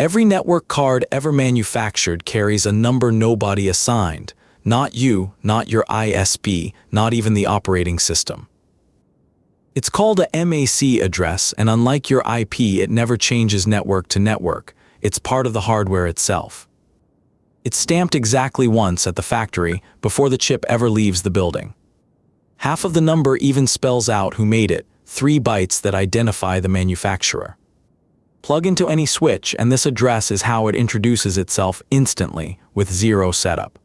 Every network card ever manufactured carries a number nobody assigned. Not you, not your ISP, not even the operating system. It's called a MAC address, and unlike your IP, it never changes network to network. It's part of the hardware itself. It's stamped exactly once at the factory before the chip ever leaves the building. Half of the number even spells out who made it, 3 bytes that identify the manufacturer. Plug into any switch, and this address is how it introduces itself instantly, with zero setup.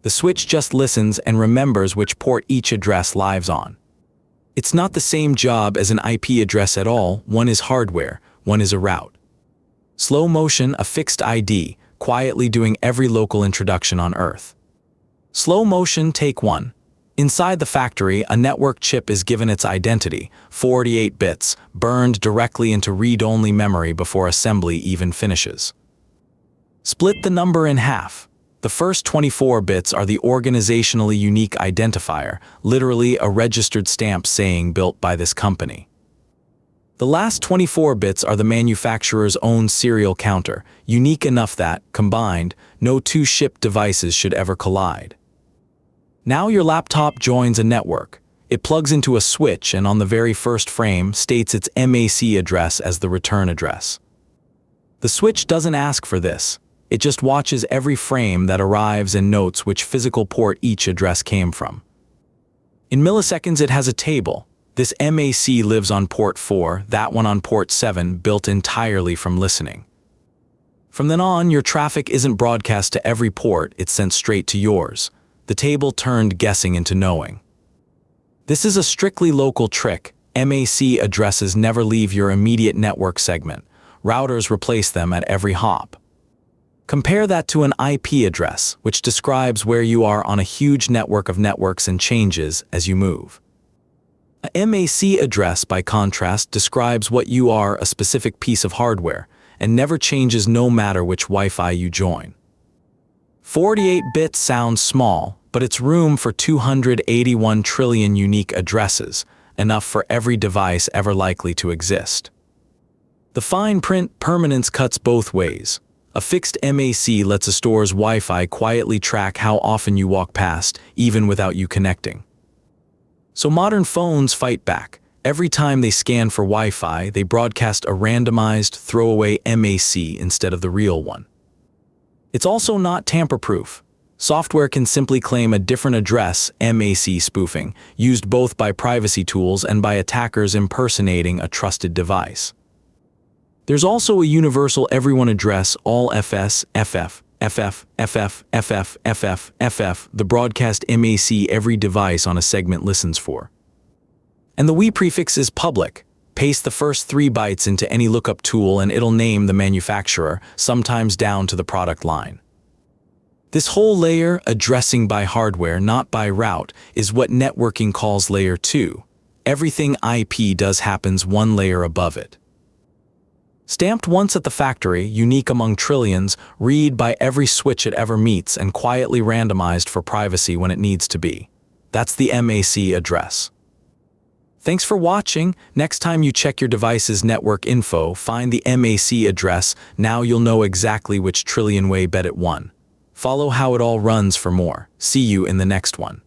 The switch just listens and remembers which port each address lives on. It's not the same job as an IP address at all. One is hardware, one is a route. Slow motion, a fixed ID, quietly doing every local introduction on Earth. Slow motion, take 1. Inside the factory, a network chip is given its identity, 48 bits, burned directly into read-only memory before assembly even finishes. Split the number in half. The first 24 bits are the organizationally unique identifier, literally a registered stamp saying built by this company. The last 24 bits are the manufacturer's own serial counter, unique enough that, combined, no two shipped devices should ever collide. Now your laptop joins a network. It plugs into a switch and on the very first frame states its MAC address as the return address. The switch doesn't ask for this. It just watches every frame that arrives and notes which physical port each address came from. In milliseconds, it has a table. This MAC lives on port 4, that one on port 7, built entirely from listening. From then on, your traffic isn't broadcast to every port, it's sent straight to yours. The table turned guessing into knowing. This is a strictly local trick. MAC addresses never leave your immediate network segment. Routers replace them at every hop. Compare that to an IP address, which describes where you are on a huge network of networks and changes as you move. A MAC address, by contrast, describes what you are, a specific piece of hardware, and never changes no matter which Wi-Fi you join. 48 bits sounds small, but it's room for 281 trillion unique addresses, enough for every device ever likely to exist. The fine print permanence cuts both ways. A fixed MAC lets a store's Wi-Fi quietly track how often you walk past, even without you connecting. So modern phones fight back. Every time they scan for Wi-Fi, they broadcast a randomized, throwaway MAC instead of the real one. It's also not tamper-proof. Software can simply claim a different address, MAC spoofing, used both by privacy tools and by attackers impersonating a trusted device. There's also a universal everyone address, all FS, FF, FF, FF, FF, FF, FF, the broadcast MAC every device on a segment listens for. And the WE prefix is public. Paste the first 3 bytes into any lookup tool and it'll name the manufacturer, sometimes down to the product line. This whole layer, addressing by hardware, not by route, is what networking calls layer 2. Everything IP does happens one layer above it. Stamped once at the factory, unique among trillions, read by every switch it ever meets and quietly randomized for privacy when it needs to be. That's the MAC address. Thanks for watching. Next time you check your device's network info, find the MAC address. Now you'll know exactly which trillion-way bet it won. Follow how it all runs for more. See you in the next one.